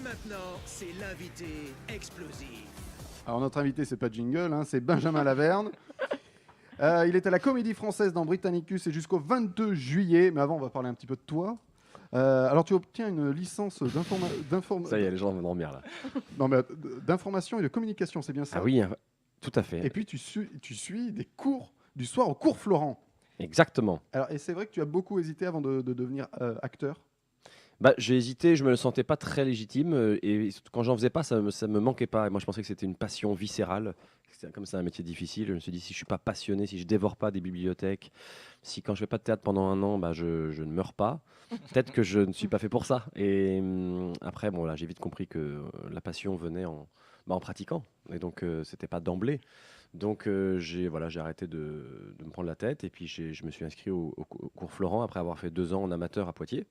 maintenant, c'est l'invité explosif. Alors notre invité, c'est pas Jingle, hein, c'est Benjamin Laverne. Il est à la Comédie Française dans Britannicus et jusqu'au 22 juillet. Mais avant, on va parler un petit peu de toi. Alors tu obtiens une licence Ça y est, les gens vont dormir là. d'information et de communication, c'est bien ça? Ah oui, tout à fait. Et puis tu suis des cours du soir au cours Florent. Exactement. Alors, et c'est vrai que tu as beaucoup hésité avant de devenir acteur. J'ai hésité, je me sentais pas très légitime et quand j'en faisais pas, ça me manquait pas. Et moi, je pensais que c'était une passion viscérale. Comme c'est un métier difficile, je me suis dit si je suis pas passionné, si je dévore pas des bibliothèques, si quand je fais pas de théâtre pendant un an, je ne meurs pas. Peut-être que je ne suis pas fait pour ça. Et après, bon là, j'ai vite compris que la passion venait en pratiquant. Et donc, c'était pas d'emblée. Donc j'ai arrêté de me prendre la tête et puis je me suis inscrit au cours Florent après avoir fait 2 ans en amateur à Poitiers.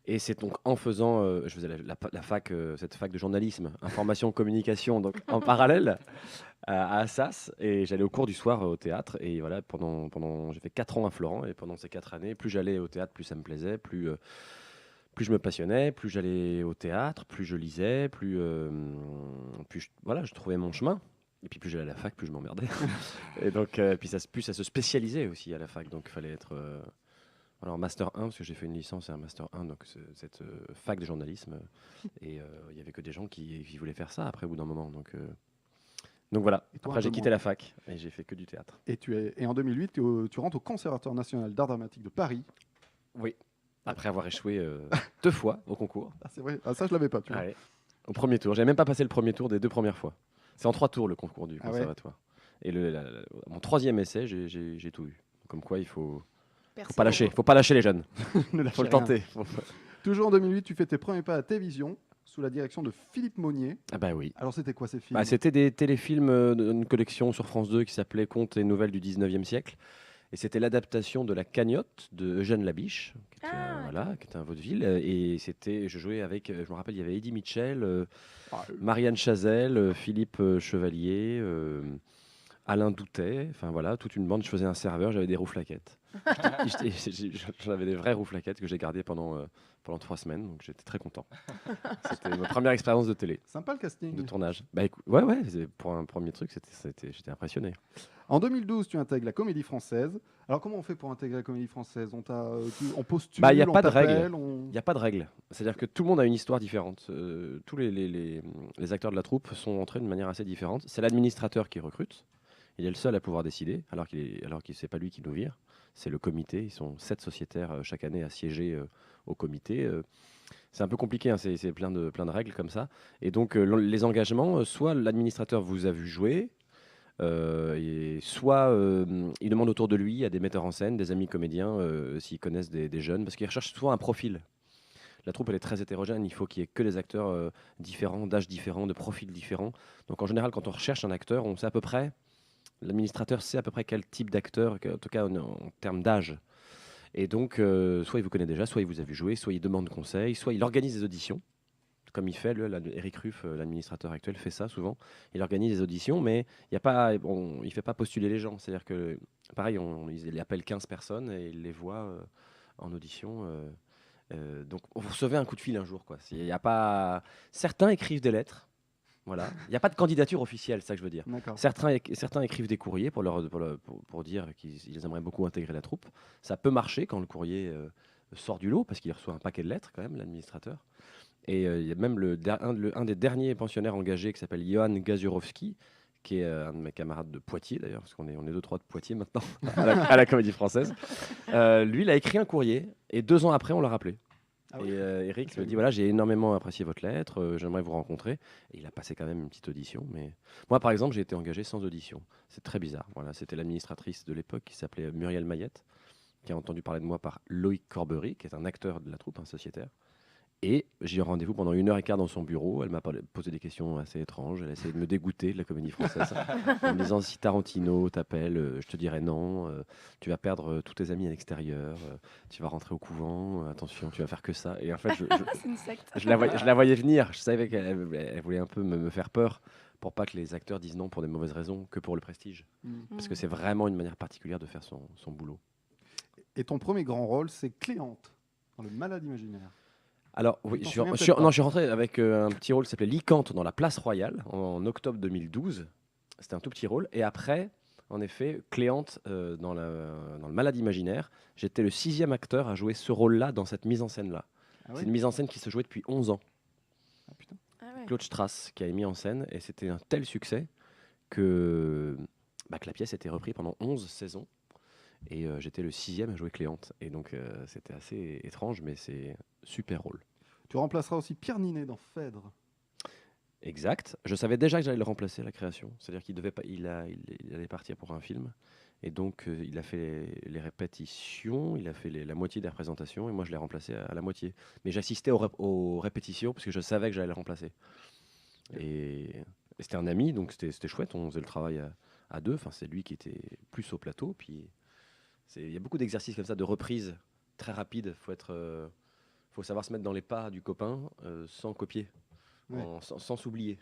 Et c'est donc en faisant, je faisais la fac, cette fac de journalisme, information, communication, donc en parallèle à Assas, et j'allais au cours du soir au théâtre. Et voilà, j'ai fait 4 ans à Florent, et pendant ces 4 années, plus j'allais au théâtre, plus ça me plaisait, plus je me passionnais, plus j'allais au théâtre, plus je lisais, je trouvais mon chemin. Et puis plus j'allais à la fac, plus je m'emmerdais. Et donc, plus ça se spécialisait aussi à la fac, donc il fallait être... Alors, Master 1, parce que j'ai fait une licence et un Master 1, donc cette fac de journalisme. Et il n'y avait que des gens qui voulaient faire ça après, au bout d'un moment. Donc voilà. Et toi, Après, j'ai quitté la fac et j'ai fait que du théâtre. Et en 2008, tu rentres au Conservatoire national d'art dramatique de Paris. Oui. Après avoir échoué 2 fois au concours. Ah, c'est vrai. Ah, ça, je l'avais pas, tu vois. Ouais. Au premier tour. J'avais même pas passé le premier tour des 2 premières fois. C'est en 3 tours le concours du conservatoire. Et mon 3e essai, j'ai tout eu. Comme quoi, il faut pas lâcher. Faut pas lâcher les jeunes. Ne Il lâchez faut le rien. tenter. Toujours en 2008, tu fais tes premiers pas à Télévision sous la direction de Philippe Monnier. Ah bah oui. Alors, c'était quoi ces films? C'était des téléfilms d'une collection sur France 2 qui s'appelait Contes et nouvelles du 19e siècle. Et c'était l'adaptation de La Cagnotte de Eugène Labiche, qui était un vaudeville. Et je jouais avec, je me rappelle, il y avait Eddie Mitchell, Marianne Chazelle, Philippe Chevalier, Alain Doutet, enfin voilà, toute une bande. Je faisais un serveur, j'avais des rouflaquettes. J'en avais des vraies rouflaquettes que j'ai gardées pendant 3 semaines, donc j'étais très content. C'était ma première expérience de télé, Sympa le casting. de tournage. Écoute, ouais, pour un premier truc, j'étais impressionné. En 2012, tu intègres la Comédie Française. Alors, comment on fait pour intégrer la Comédie Française? On postule, Il n'y a on pas de t'appelle, règle. Il n'y a pas de règle. C'est-à-dire que tout le monde a une histoire différente. Tous les acteurs de la troupe sont entrés d'une manière assez différente. C'est l'administrateur qui recrute. Il est le seul à pouvoir décider, alors qu'il c'est pas lui qui nous vire. C'est le comité. Ils sont 7 sociétaires chaque année à siéger au comité. C'est un peu compliqué, hein, c'est plein de règles comme ça. Et donc les engagements, soit l'administrateur vous a vu jouer, et soit il demande autour de lui à des metteurs en scène, des amis comédiens, s'ils connaissent des jeunes, parce qu'ils recherchent souvent un profil. La troupe, elle est très hétérogène, il faut qu'il y ait que des acteurs différents, d'âge différents, de profils différents. Donc en général, quand on recherche un acteur, on sait à peu près, l'administrateur sait à peu près quel type d'acteur, en tout cas en termes d'âge. Et donc, soit il vous connaît déjà, soit il vous a vu jouer, soit il demande conseil, soit il organise des auditions. Comme il fait, Eric Ruff, l'administrateur actuel, fait ça souvent. Il organise des auditions, mais il ne fait pas postuler les gens. C'est-à-dire que, pareil, il appelle 15 personnes et il les voit en audition. Donc, vous recevez un coup de fil un jour, quoi. Certains écrivent des lettres. Voilà. Il n'y a pas de candidature officielle, c'est ça que je veux dire. Certains écrivent des courriers pour dire qu'ils aimeraient beaucoup intégrer la troupe. Ça peut marcher quand le courrier sort du lot, parce qu'il reçoit un paquet de lettres, quand même, l'administrateur. Et il y a même un des derniers pensionnaires engagés qui s'appelle Johan Gazurovski, qui est un de mes camarades de Poitiers d'ailleurs, parce qu'on est 2-3 de Poitiers maintenant, à la Comédie Française. Lui, il a écrit un courrier, et 2 ans après, on l'a rappelé. Et Eric me dit, voilà, j'ai énormément apprécié votre lettre, j'aimerais vous rencontrer. Et il a passé quand même une petite audition. Mais moi, par exemple, j'ai été engagé sans audition. C'est très bizarre. Voilà, c'était l'administratrice de l'époque qui s'appelait Muriel Mayette, qui a entendu parler de moi par Loïc Corbery, qui est un acteur de la troupe, un sociétaire. Et j'ai eu rendez-vous pendant 1h15 dans son bureau. Elle m'a posé des questions assez étranges. Elle a essayé de me dégoûter de la Comédie Française en me disant, si Tarantino t'appelle, je te dirai non. Tu vas perdre tous tes amis à l'extérieur. Tu vas rentrer au couvent. Attention, tu vas faire que ça. Et en fait, C'est une secte. je la voyais venir. Je savais qu'elle voulait un peu me faire peur pour pas que les acteurs disent non pour des mauvaises raisons, que pour le prestige. Parce que c'est vraiment une manière particulière de faire son boulot. Et ton premier grand rôle, c'est Cléante, dans Le Malade imaginaire. Alors, oui, Tu t'en je suis, souviens je suis- peut-être pas. non, je suis rentré avec un petit rôle qui s'appelait Licante dans la Place Royale en octobre 2012. C'était un tout petit rôle. Et après, en effet, Cléante dans le Malade imaginaire, j'étais le 6e acteur à jouer ce rôle-là dans cette mise en scène-là. Ah C'est ouais une mise en scène qui se jouait depuis 11 ans. Ah, putain. Ah ouais. Claude Strass qui a mis en scène et c'était un tel succès que, que la pièce a été reprise pendant 11 saisons. Et j'étais le 6e à jouer Cléante. Et donc, c'était assez étrange, mais c'est super rôle. Tu remplaceras aussi Pierre Ninet dans Phèdre. Exact. Je savais déjà que j'allais le remplacer à la création. C'est-à-dire qu'il devait pas, il allait partir pour un film. Et donc, il a fait les répétitions, il a fait la moitié des représentations, et moi, je l'ai remplacé à la moitié. Mais j'assistais aux répétitions parce que je savais que j'allais le remplacer. Et c'était un ami, donc c'était chouette. On faisait le travail à deux. Enfin, c'est lui qui était plus au plateau. Puis, il y a beaucoup d'exercices comme ça, de reprise très rapides. Faut savoir se mettre dans les pas du copain sans copier. Ouais. Sans s'oublier.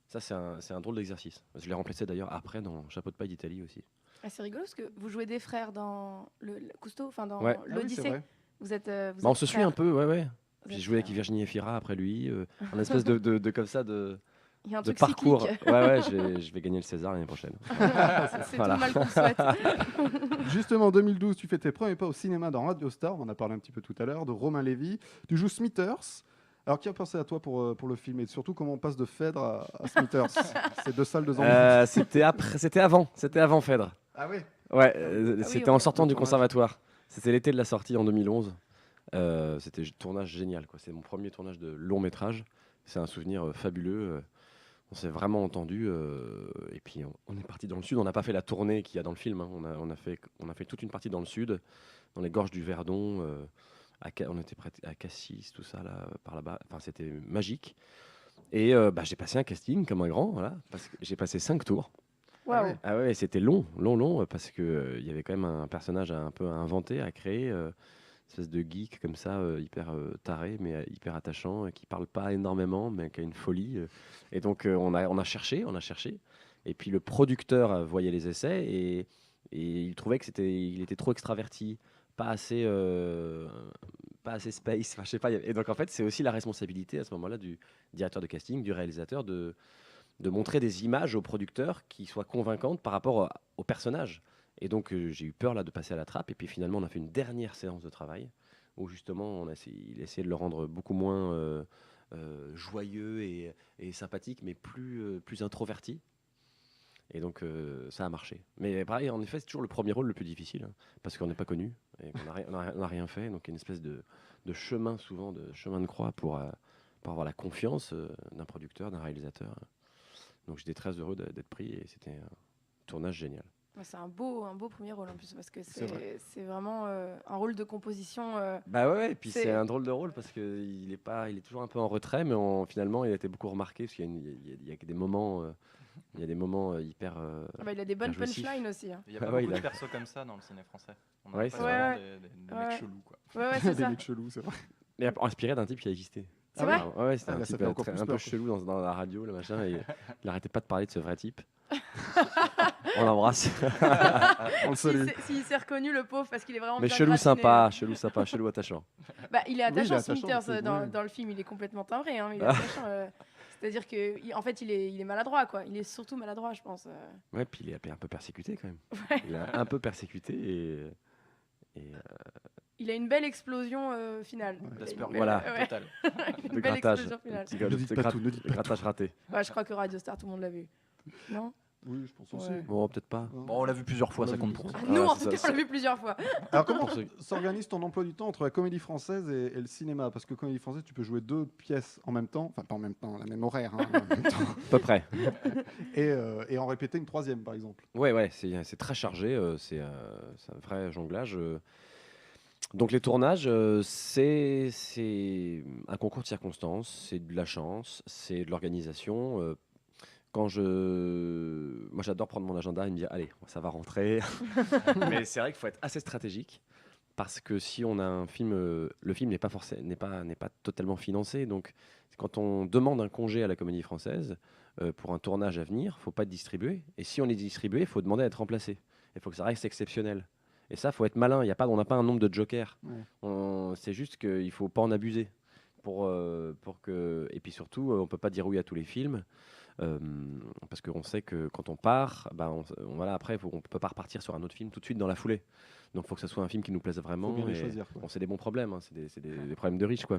Ça, c'est un drôle d'exercice. Je l'ai remplacé d'ailleurs après dans Chapeau de paille d'Italie aussi. Ah, c'est rigolo parce que vous jouez des frères dans le Cousteau, enfin dans Ouais. Ah oui, c'est l'Odyssée. vrai. Vous êtes. Vous On êtes se suit frères. un peu, ouais. Vous J'ai êtes joué avec frères. Virginie Efira après lui, un espèce de comme ça de Il y a un de truc parcours. cyclique. Ouais, je vais gagner le César l'année prochaine. C'est Voilà. tout le mal qu'on souhaite. Justement, en 2012, tu fais tes premiers pas au cinéma dans Radio Star. On en a parlé un petit peu tout à l'heure, de Romain Lévy. Tu joues Smithers. Alors, qui a pensé à toi pour le film et surtout comment on passe de Phèdre à Smithers? C'est deux salles, deux ambiances. C'était avant Phèdre. Ah oui. Ouais, oui, c'était ok. en sortant Le du tournage. conservatoire. C'était l'été de la sortie en 2011. C'était un tournage génial, quoi. C'est mon premier tournage de long métrage. C'est un souvenir fabuleux. On s'est vraiment entendu. Et puis on est parti dans le sud. On n'a pas fait la tournée qu'il y a dans le film, hein. On a fait toute une partie dans le sud, dans les gorges du Verdon. On était près à Cassis, tout ça là, par là-bas. Enfin, c'était magique. Et j'ai passé un casting comme un grand, voilà, parce que j'ai passé 5 tours. Waouh. Ah ouais, c'était long, parce que il y avait quand même un personnage un peu à inventer, à créer, espèce de geek comme ça, hyper taré, mais hyper attachant, qui parle pas énormément, mais qui a une folie. Et donc on a cherché, et puis le producteur voyait les essais et il trouvait que il était trop extraverti, pas assez, pas assez space. Enfin, je sais pas. Et donc en fait, c'est aussi la responsabilité à ce moment-là du directeur de casting, du réalisateur, de montrer des images aux producteurs qui soient convaincantes par rapport au personnage. Et donc j'ai eu peur là de passer à la trappe. Et puis finalement, on a fait une dernière séance de travail où justement il a essayé de le rendre beaucoup moins joyeux et sympathique, mais plus introverti. Et donc ça a marché. Mais pareil, en effet, c'est toujours le premier rôle le plus difficile, hein, parce qu'on n'est pas connu et qu'on n'a rien fait. Donc il y a une espèce de chemin, souvent de chemin de croix pour avoir la confiance d'un producteur, d'un réalisateur. Donc j'étais très heureux d'être pris et c'était un tournage génial. Ouais, c'est un beau premier rôle en plus parce que C'est vrai. c'est vraiment un rôle de composition. Bah ouais, et puis C'est- c'est un drôle de rôle parce qu'il est toujours un peu en retrait, mais finalement il a été beaucoup remarqué parce qu'il y a des moments, hyper. Ah bah, il a des bonnes jouissif. punchlines aussi. Hein. Il y a Ah pas ouais, beaucoup il de a- persos comme ça dans le ciné français. On Ouais, a c'est pas vrai. vraiment Ouais. des Ouais. mecs chelous, quoi. Ouais, c'est Des ça. mecs chelous, c'est vrai. Mais inspiré d'un type qui a existé. C'est vrai. Ouais, c'était Ah, un là, ça type fait encore plus un peu peur, quoi. chelou dans la radio, le machin, et il arrêtait pas de parler de ce vrai type. On l'embrasse. On le salue. S'il s'est reconnu, le pauvre, parce qu'il est vraiment Mais bien chelou gratiné. sympa, chelou attachant. Bah, il est attachant, attachant, Smithers, c'est- dans, oui. dans le film. Il est complètement timbré. Hein, il est attachant. C'est-à-dire qu'en fait, il est maladroit, quoi. Il est surtout maladroit, je pense. Ouais, puis il est un peu persécuté quand même. Ouais. Il a un peu persécuté et Il a une belle explosion finale. Ouais. Il a une D'Asperger, belle- Voilà. ouais, total. une de belle grattage. explosion finale. Petit Ne dites pas tout, ne dites pas grattage raté. Ouais, je crois que Radio Star, tout le monde l'a vu. Non. Oui, je pense aussi. Ouais. Bon, peut-être pas. Bon, on l'a vu plusieurs fois, On l'a ça vu compte pour plusieurs ça. Nous, Ouais, en c'est tout cas, ça. on l'a vu plusieurs fois. Alors, comment Pour ceux- s'organise ton emploi du temps entre la comédie française et le cinéma? Parce que comédie française, tu peux jouer deux pièces en même temps, enfin pas en même temps, la même horaire, hein, en même temps, À peu près. et en répéter une troisième, par exemple. Ouais, c'est très chargé. C'est un vrai jonglage. Donc les tournages, c'est un concours de circonstances, c'est de la chance, c'est de l'organisation. Moi j'adore prendre mon agenda et me dire allez, ça va rentrer. Mais c'est vrai qu'il faut être assez stratégique parce que si on a un film, le film n'est pas totalement financé. Donc quand on demande un congé à la Comédie Française pour un tournage à venir, faut pas être distribué. Et si on est distribué, il faut demander à être remplacé. Il faut que ça reste exceptionnel. Et ça, faut être malin. On n'a pas un nombre de jokers. Ouais. C'est juste qu'il faut pas en abuser. pour que et puis surtout, on peut pas dire oui à tous les films. euh, Parce qu'on sait que quand on part, bah, voilà, après, on peut pas repartir sur un autre film tout de suite dans la foulée. Donc, il faut que ce soit un film qui nous plaise Faut vraiment. bien les et choisir, quoi. bon, c'est des bons problèmes, hein, des problèmes de riches, quoi.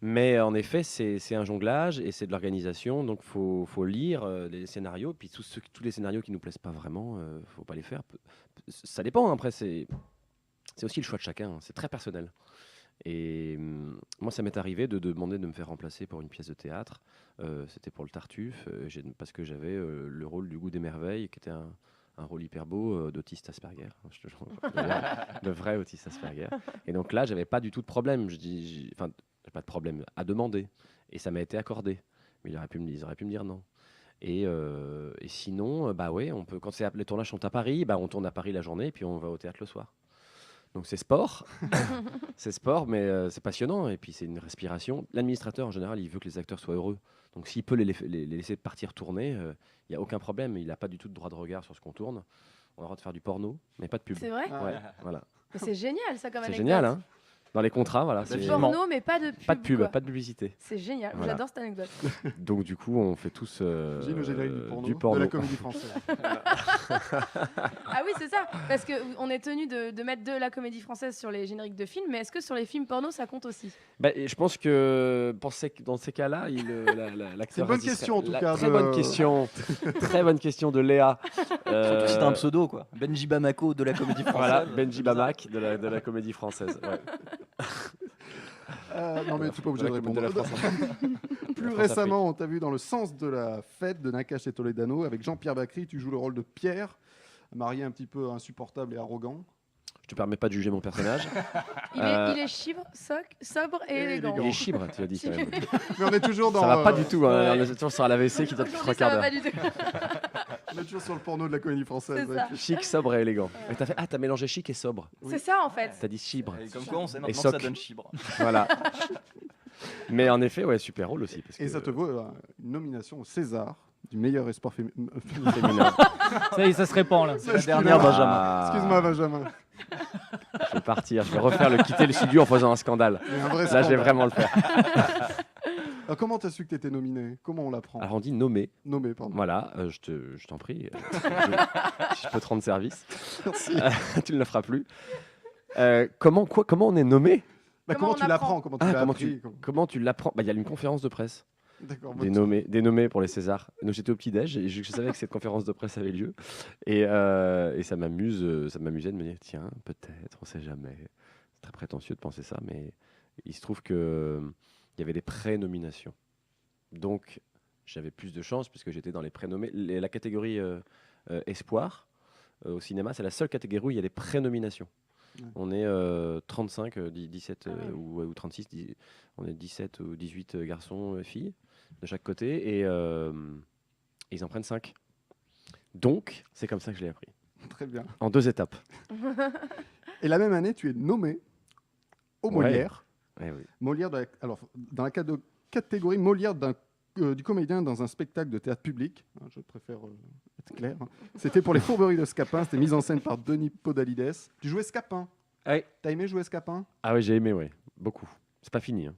Mais en effet, c'est un jonglage et c'est de l'organisation. Donc, faut lire les scénarios. Puis tous les scénarios qui nous plaisent pas vraiment, faut pas les faire. Ça dépend. Après, c'est aussi le choix de chacun. Hein, c'est très personnel. Et moi, ça m'est arrivé de demander de me faire remplacer pour une pièce de théâtre. C'était pour le Tartuffe, parce que j'avais le rôle du Goût des merveilles, qui était un rôle hyper beau d'autiste Asperger. Je te jure, de vrai autiste Asperger. Et donc là, j'avais pas du tout de problème. Enfin, j'ai pas de problème à demander. Et ça m'a été accordé. Mais ils auraient pu me dire non. Et sinon, bah ouais, on peut, quand les tournages sont à Paris, bah on tourne à Paris la journée et puis on va au théâtre le soir. Donc c'est sport, c'est sport, mais c'est passionnant et puis c'est une respiration. L'administrateur en général, il veut que les acteurs soient heureux. Donc s'il peut les laisser partir tourner, il n'y a aucun problème. Il n'a pas du tout de droit de regard sur ce qu'on tourne. On a le droit de faire du porno, mais pas de pub. C'est vrai? Ouais, voilà. Mais c'est génial ça comme C'est anecdote. génial, hein. Dans les contrats, voilà. C'est c'est- Porno, mais pas de pub. Pas de pub, quoi. pas de publicité. C'est génial, Voilà. j'adore cette anecdote. Donc du coup, on fait tous J'ai le générique du du porno, de la comédie française. Ah oui, c'est ça, parce qu'on est tenu de mettre de la comédie française sur les génériques de films, mais est-ce que sur les films porno ça compte aussi? Bah, et je pense que dans ces cas-là, l'acteur. C'est une bonne résisterait- question, en tout cas, Très de- bonne question. Très bonne question de Léa. Surtout si t'as un pseudo, quoi. Benji Bamako de la comédie française. Voilà, Benji Bamak de la comédie française. Ouais. Non, mais tu n'es pas obligé de De répondre. la France. Plus France récemment, on t'a vu dans Le Sens de la Fête de Nakache et Toledano avec Jean-Pierre Bacry. Tu joues le rôle de Pierre, marié un petit peu insupportable et arrogant. Je te permets pas de juger mon personnage. Il Euh, est sobre et et élégant. élégant. Il est chibre, tu as dit. quand même. Mais on est toujours dans. Ça va pas du tout. Hein. ouais, On est toujours sur l'AVC qui dure depuis Aujourd'hui, 3 quarts ça va d'heure. pas du tout. on est toujours sur le porno de la comédie française. C'est ça. Chic, sobre et élégant. Et t'as mélangé chic et sobre. C'est ça en fait. T'as dit chibre. Et comme quoi, on sait Et maintenant que ça soc. donne chibre. Voilà. Mais en effet, ouais, super rôle aussi. Parce Et que- ça te vaut une nomination au César du meilleur espoir féminin. féminin. Ça y est, ça se répand là. C'est la dernière, Benjamin. Ah. Excuse-moi, Benjamin. Je vais partir. Je vais quitter le studio en faisant un scandale. Mais un vrai Là, je vais scandale. vraiment le faire. Alors, comment t'as su que t'étais nominé? Comment on l'apprend? Alors, on dit nommé. Nommé, pardon. Voilà, je t'en prie. Je peux te rendre service. Merci. Tu ne le feras plus. Comment on est nommé? Bah, Comment comment on tu apprend l'apprends? Comment tu Ah, l'as comment appris? Comment tu l'apprends? Bah, il y a une conférence de presse D'accord. des nommés pour les Césars. Donc j'étais au petit-déj et je savais que cette conférence de presse avait lieu. Et ça m'amusait de me dire, tiens, peut-être, on sait jamais. C'est très prétentieux de penser ça, mais il se trouve qu'il y avait des pré-nominations. Donc j'avais plus de chance puisque j'étais dans les pré-nommés. La catégorie espoir au cinéma, c'est la seule catégorie où il y a des pré-nominations. Ouais. On est 35, 17 Ah ouais. ou 36, on est 17 ou 18 garçons et filles de chaque côté et ils en prennent 5. Donc, c'est comme ça que je l'ai appris. Très bien. En 2 étapes. Et la même année, tu es nommé au Ouais. Molière. Eh oui. Molière alors, dans la catégorie Molière du comédien dans un spectacle de théâtre public. Hein, je préfère être clair. Hein. C'était pour les Fourberies de Scapin. C'était mise en scène par Denis Podalides. Tu jouais Scapin. Ouais. T'as aimé jouer Scapin? Ah oui, j'ai aimé, ouais. Beaucoup. C'est pas fini. Hein.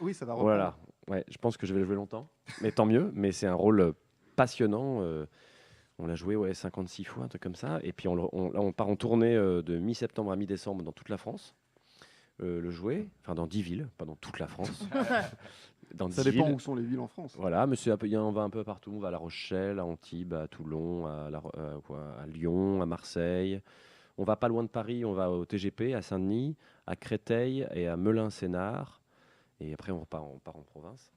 Oui, ça va reprendre. Voilà. Ouais, je pense que je vais le jouer longtemps. Mais tant mieux. Mais c'est un rôle passionnant. On l'a joué 56 fois, un truc comme ça. Et puis là, on part en tournée de mi-septembre à mi-décembre dans toute la France. Le jouer, enfin dans 10 villes, pas dans toute la France. Dans Ça 10 dépend villes. où sont les villes en France. Voilà, mais on va un peu partout. On va à La Rochelle, à Antibes, à Toulon, à Lyon, à Marseille. On va pas loin de Paris, on va au TGP, à Saint-Denis, à Créteil et à Melun-Sénard. Et après, on part en province.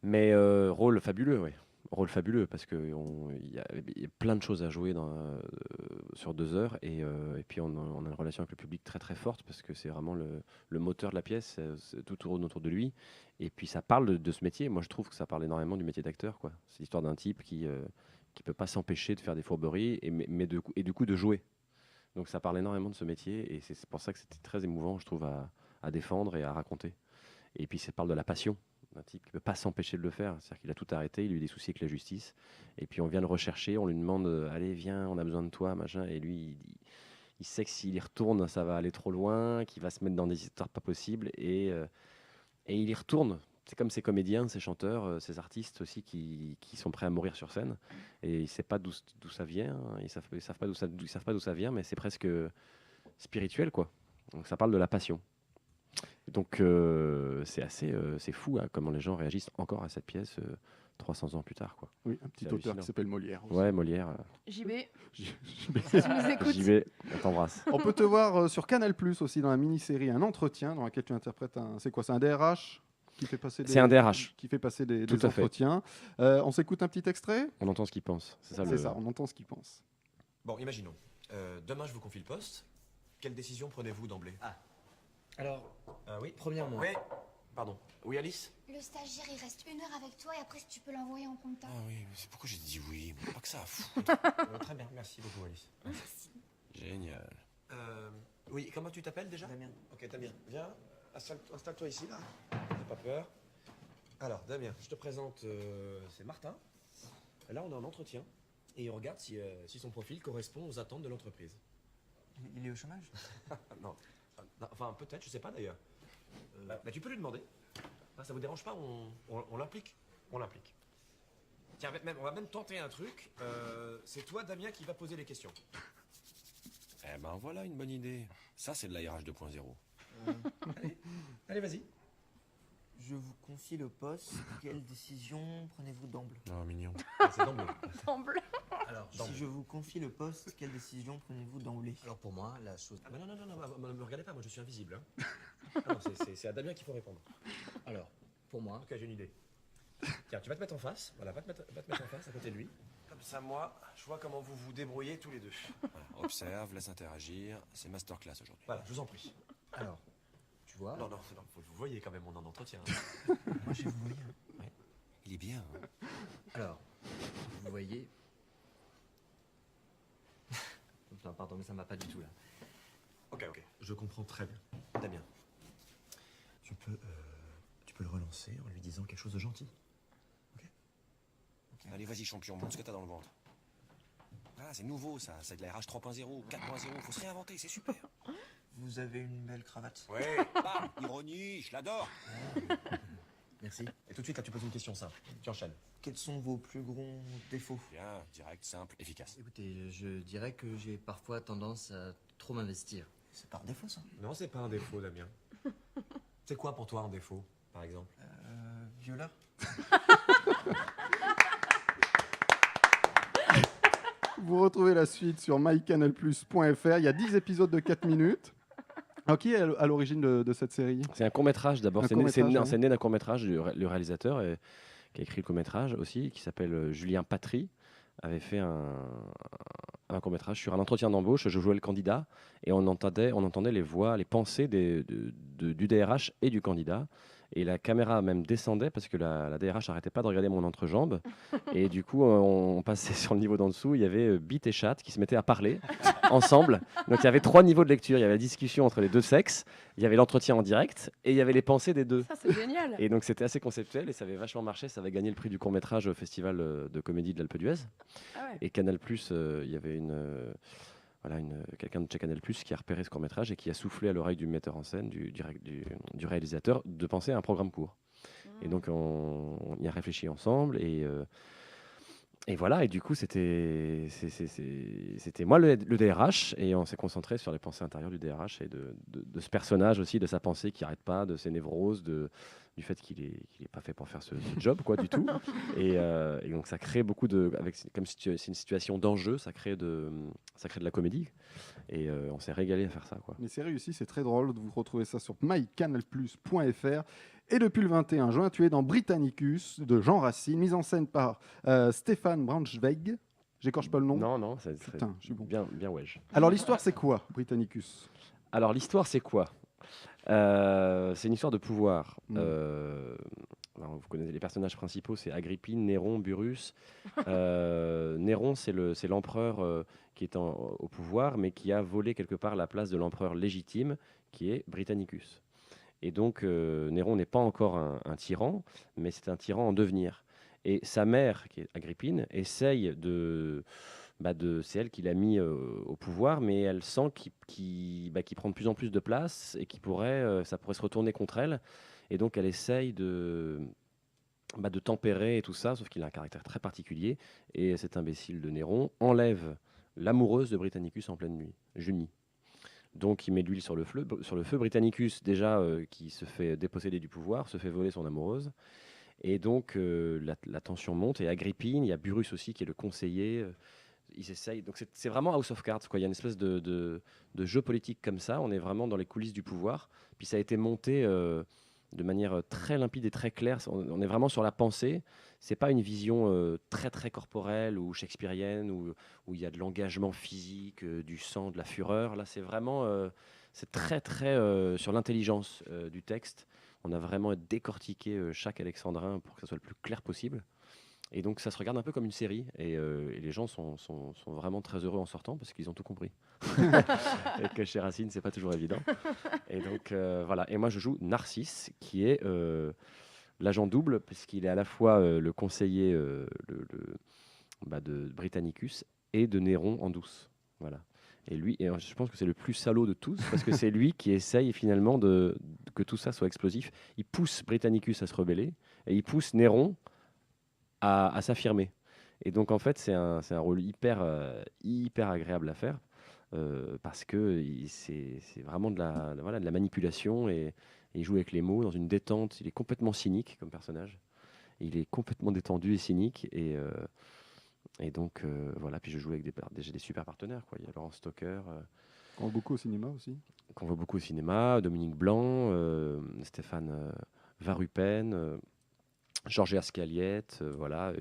Mais rôle fabuleux, oui. Rôle fabuleux, parce qu'il y a plein de choses à jouer sur 2 heures. Et puis, on a une relation avec le public très très forte, parce que c'est vraiment le moteur de la pièce, tout tourne autour de lui. Et puis, ça parle de ce métier. Moi, je trouve que ça parle énormément du métier d'acteur, quoi. C'est l'histoire d'un type qui peut pas s'empêcher de faire des fourberies, et du coup de jouer. Donc, ça parle énormément de ce métier, et c'est pour ça que c'était très émouvant, je trouve, à défendre et à raconter. Et puis, ça parle de la passion d'un type qui ne peut pas s'empêcher de le faire. C'est-à-dire qu'il a tout arrêté, il a eu des soucis avec la justice. Et puis, on vient le rechercher, on lui demande allez, viens, on a besoin de toi, machin. Et lui, il sait que s'il y retourne, ça va aller trop loin, qu'il va se mettre dans des histoires pas possibles. Et et il y retourne. C'est comme ces comédiens, ces chanteurs, ces artistes aussi qui sont prêts à mourir sur scène. Et ils ne savent pas d'où ça vient, ils ne savent pas d'où ça vient, mais c'est presque spirituel, quoi. Donc ça parle de la passion. Donc c'est fou hein, comment les gens réagissent encore à cette pièce 300 ans plus tard, quoi. Oui, un petit C'est auteur hallucinant. qui s'appelle Molière. aussi. Ouais, Molière. JB, J- si tu nous écoutes. J'y vais, on t'embrasse. On peut te voir sur Canal+ aussi dans la mini-série Un entretien dans laquelle tu interprètes c'est quoi? C'est un DRH qui fait passer des C'est un DRH. qui fait passer des Tout à fait. entretiens. On s'écoute un petit extrait. On entend ce qu'il pense. C'est ça, C'est ça, on entend ce qu'il pense. Bon, imaginons. Demain, je vous confie le poste. Quelle décision prenez-vous d'emblée? Alors, Oui. premièrement, Oui. Pardon. Oui, Alice? Le stagiaire, il reste 1 heure avec toi et après, tu peux l'envoyer en compta. Oui, c'est pourquoi j'ai dit oui. Pas que ça à foutre. Très bien, merci beaucoup, Alice. Merci. Génial. Oui, comment tu t'appelles déjà? Damien. Ok, Damien, viens. Installe-toi ici, là. N'aie pas peur. Alors, Damien, je te présente, c'est Martin. Là, on est en entretien et on regarde si son profil correspond aux attentes de l'entreprise. il est au chômage? Non. Enfin, peut-être, je sais pas d'ailleurs. Tu peux lui demander. Ça vous dérange pas? On l'implique? On l'implique. Tiens, on va même tenter un truc. C'est toi, Damien, qui va poser les questions. Eh ben voilà une bonne idée. Ça, c'est de l'ARH 2.0. Allez, vas-y. Je vous confie le poste. Quelle décision prenez-vous d'emblée? Oh, mignon. C'est d'emblée. Semble. Alors, d'emblée. si je vous confie le poste, quelle décision prenez-vous d'emblée? Alors pour moi, la chose. Ah, bah non, ne me regardez pas, moi je suis invisible. Hein. Ah non, c'est à Damien qu'il faut répondre. Alors, pour moi, Ok, j'ai une idée. Tiens, tu vas te mettre en face. Voilà, va te mettre en face à côté de lui. Comme ça, moi, je vois comment vous vous débrouillez tous les deux. Voilà, observe, laisse interagir. C'est masterclass aujourd'hui. Voilà, je vous en prie. alors, tu vois. Non, faut que vous voyez quand même, on est en entretien. Moi, j'ai vous voyez. Il est bien. Hein. Alors, vous voyez. Non, pardon, mais ça va pas du tout là. Ok, je comprends très bien. Damien, tu peux le relancer en lui disant quelque chose de gentil. Allez, vas-y, champion, montre ce que t'as dans le ventre. Ah, c'est nouveau ça. C'est de la RH 3.0, 4.0. Faut se réinventer, c'est super. Vous avez une belle cravate. Ouais, bam, ironie, je l'adore. Merci. Et tout de suite, là, tu poses une question simple. Tu enchaînes. Quels sont vos plus gros défauts? Bien, direct, simple, efficace. Écoutez, je dirais que j'ai parfois tendance à trop m'investir. C'est par défaut, ça. Non, c'est pas un défaut, Damien. C'est quoi pour toi un défaut, par exemple? Violeur? Vous retrouvez la suite sur mycanalplus.fr. Il y a 10 épisodes de 4 minutes. Alors, qui est à l'origine de cette série? C'est un court-métrage d'abord. Un C'est né, court-métrage, c'est né d'un court-métrage. Le réalisateur qui a écrit le court-métrage aussi, qui s'appelle Julien Patry, avait fait un court-métrage sur un entretien d'embauche. Je jouais le candidat et on entendait les voix, les pensées du DRH et du candidat. Et la caméra même descendait parce que la DRH n'arrêtait pas de regarder mon entrejambe. Et du coup, on passait sur le niveau d'en dessous. Il y avait bite et chatte qui se mettaient à parler ensemble. Donc il y avait 3 niveaux de lecture. Il y avait la discussion entre les deux sexes, il y avait l'entretien en direct et il y avait les pensées des deux. Ça, c'est génial. Et donc c'était assez conceptuel et ça avait vachement marché. Ça avait gagné le prix du court-métrage au Festival de comédie de l'Alpe d'Huez. Ah ouais. Et Canal+, il y avait quelqu'un de chez Canal+, qui a repéré ce court-métrage et qui a soufflé à l'oreille du metteur en scène, du réalisateur, de penser à un programme court. Et donc on y a réfléchi ensemble et voilà. Et du coup c'était moi le DRH et on s'est concentré sur les pensées intérieures du DRH et de ce personnage aussi, de sa pensée qui n'arrête pas, de ses névroses, du fait qu'il est pas fait pour faire ce job quoi du tout. Et donc ça crée beaucoup comme c'est une situation d'enjeu, ça crée de la comédie et on s'est régalé à faire ça quoi. Mais c'est réussi, c'est très drôle. Vous retrouvez ça sur mycanalplus.fr. Et depuis le 21 juin, tu es dans Britannicus de Jean Racine, mise en scène par Stéphane Braunschweig. J'écorche pas le nom? Non, c'est Putain, je suis bon. bien wesh. Alors l'histoire, c'est quoi, Britannicus? Alors l'histoire c'est quoi? C'est une histoire de pouvoir. Alors, vous connaissez les personnages principaux, c'est Agrippine, Néron, Burrus. Néron, c'est l'empereur qui est au pouvoir, mais qui a volé quelque part la place de l'empereur légitime, qui est Britannicus. Et donc, Néron n'est pas encore un tyran, mais c'est un tyran en devenir. Et sa mère, qui est Agrippine, essaye c'est elle qui l'a mis au pouvoir, mais elle sent qu'il prend de plus en plus de place et ça pourrait se retourner contre elle. Et donc elle essaye de tempérer et tout ça, sauf qu'il a un caractère très particulier. Et cet imbécile de Néron enlève l'amoureuse de Britannicus en pleine nuit, Junie. Donc il met de l'huile sur le feu. Britannicus, déjà, qui se fait déposséder du pouvoir, se fait voler son amoureuse. Et donc la tension monte. Et Agrippine, il y a Burrus aussi, qui est le conseiller. Ils essayent. Donc c'est vraiment House of Cards, quoi. Il y a une espèce de jeu politique comme ça. On est vraiment dans les coulisses du pouvoir. Puis ça a été monté de manière très limpide et très claire. On est vraiment sur la pensée. C'est pas une vision très très corporelle ou shakespearienne où il y a de l'engagement physique, du sang, de la fureur. Là, c'est vraiment c'est très très sur l'intelligence du texte. On a vraiment décortiqué chaque alexandrin pour que ça soit le plus clair possible. Et donc ça se regarde un peu comme une série et les gens sont vraiment très heureux en sortant parce qu'ils ont tout compris. Et que chez Racine, c'est pas toujours évident. Et donc voilà. Et moi je joue Narcisse qui est l'agent double puisqu'il est à la fois le conseiller de Britannicus et de Néron en douce. Voilà. Et lui, et je pense que c'est le plus salaud de tous parce que c'est lui qui essaye finalement que tout ça soit explosif. Il pousse Britannicus à se rebeller et il pousse Néron à s'affirmer. Et donc en fait c'est un rôle hyper agréable à faire parce que c'est vraiment de la manipulation et il joue avec les mots dans une détente. Il est complètement cynique comme personnage. Il est complètement détendu et cynique et donc voilà. Puis je joue avec des super partenaires, quoi. Il y a Laurence Stocker qu'on voit beaucoup au cinéma aussi. Qu'on voit beaucoup au cinéma, Dominique Blanc, Stéphane Varupen, Georges Ascaliette, voilà,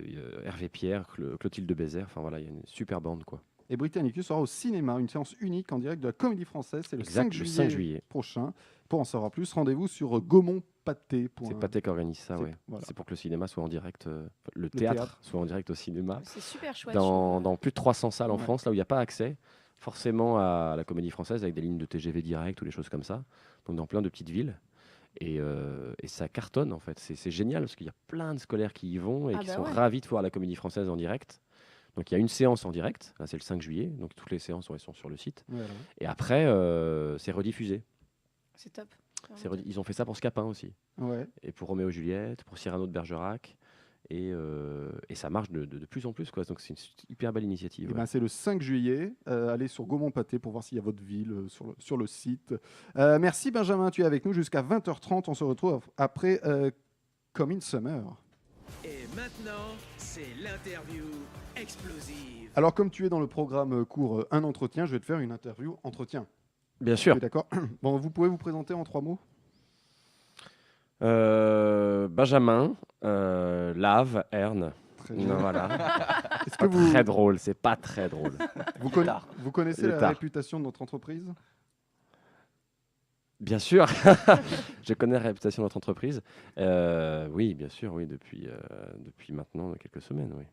Hervé Pierre, Clotilde Bézère, enfin voilà, il y a une super bande, quoi. Et Britannicus sera au cinéma, une séance unique en direct de la Comédie Française, c'est le 5 juillet prochain. Pour en savoir plus, rendez-vous sur Gaumont Pâté. C'est Pâté qui organise ça, oui. Voilà. C'est pour que le cinéma soit en direct, le théâtre soit en direct au cinéma. C'est super chouette. Dans plus de 300 salles en France, là où il n'y a pas accès forcément à la Comédie Française, avec des lignes de TGV direct ou des choses comme ça, donc dans plein de petites villes. Et ça cartonne en fait, c'est génial parce qu'il y a plein de scolaires qui y vont et qui sont ravis de voir la Comédie Française en direct. Donc il y a une séance en direct, là c'est le 5 juillet, donc toutes les séances sont sur le site. Voilà. Et après c'est rediffusé. C'est top. Ils ont fait ça pour Scapin aussi. Ouais. Et pour Roméo et Juliette, pour Cyrano de Bergerac. Et ça marche de plus en plus, quoi. Donc c'est une hyper belle initiative. Ben, c'est le 5 juillet. Allez sur Gaumont Pâté pour voir s'il y a votre ville sur le site. Merci Benjamin, tu es avec nous jusqu'à 20h30. On se retrouve après Coming Summer. Et maintenant, c'est l'interview explosive. Alors comme tu es dans le programme court Un entretien, je vais te faire une interview entretien. Bien sûr. D'accord. Bon, vous pouvez vous présenter en 3 mots. Benjamin, Lave, Erne. Voilà. Est-ce que très drôle, c'est pas très drôle. Vous connaissez la réputation de notre entreprise ? Bien sûr, je connais la réputation de notre entreprise. Oui, bien sûr, oui, depuis maintenant quelques semaines, oui.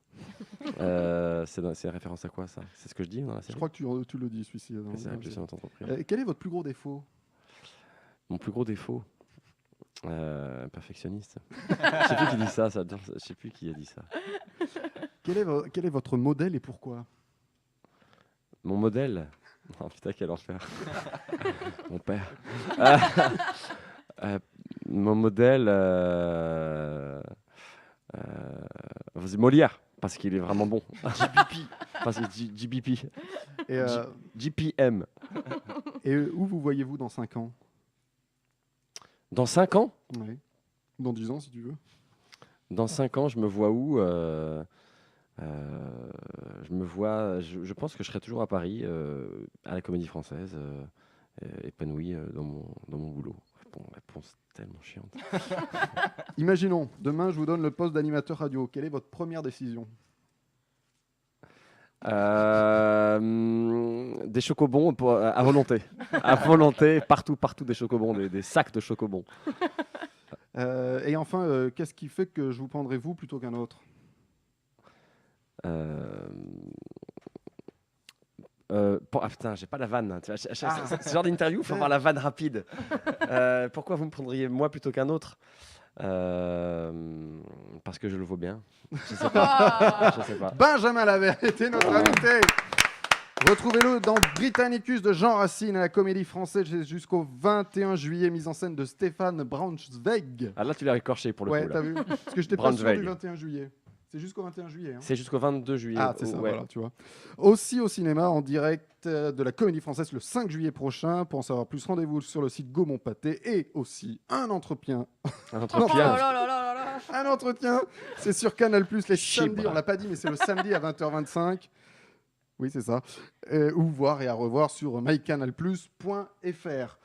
C'est référence à quoi ça ? C'est ce que je dis dans la série ? Je crois que tu le dis, celui-ci. C'est la réputation de notre entreprise. Quel est votre plus gros défaut ? Mon plus gros défaut ? Perfectionniste. Je sais plus qui dit ça. Je sais plus qui a dit ça. Quel est votre modèle et pourquoi ? Mon modèle ? Oh putain, quel enfer. Mon père. Mon modèle, c'est Molière, parce qu'il est vraiment bon. GBP. GPM. Et où vous voyez-vous dans 5 ans ? Dans 5 ans ? Oui. Dans 10 ans, si tu veux. Dans 5 ans, je me vois où ? Je pense que je serai toujours à Paris, à la Comédie Française, épanoui dans mon boulot. Réponse tellement chiante. Imaginons, demain, je vous donne le poste d'animateur radio. Quelle est votre première décision ? Des chocobons à volonté. À volonté, partout des chocobons, des sacs de chocobons. Et enfin, qu'est-ce qui fait que je vous prendrai vous plutôt qu'un autre ? Putain, j'ai pas la vanne. Ce genre d'interview, il faut avoir la vanne rapide. Pourquoi vous me prendriez moi plutôt qu'un autre ? Parce que je le vaux bien. Je sais pas. Benjamin Laverne était notre invité. Retrouvez-le dans Britannicus de Jean Racine à la Comédie Française jusqu'au 21 juillet, mise en scène de Stéphane Braunschweig. Ah là, tu l'as écorché pour le Ouais, coup. t'as Là. vu? Parce que je t'ai pas sûr Braunschweig. du 21 juillet. C'est jusqu'au 21 juillet. Hein. C'est jusqu'au 22 juillet. Ah, c'est ça, ouais. voilà, tu vois. Aussi au cinéma, en direct de la Comédie Française le 5 juillet prochain. Pour en savoir plus, rendez-vous sur le site Gaumont Pâté et aussi un entretien. Un Oh entretien. là là là là là. Un entretien, c'est sur Canal+, les Chibre. samedis, on l'a pas dit, mais c'est le samedi à 20h25. Oui, c'est ça. Ou voir et à revoir sur mycanalplus.fr.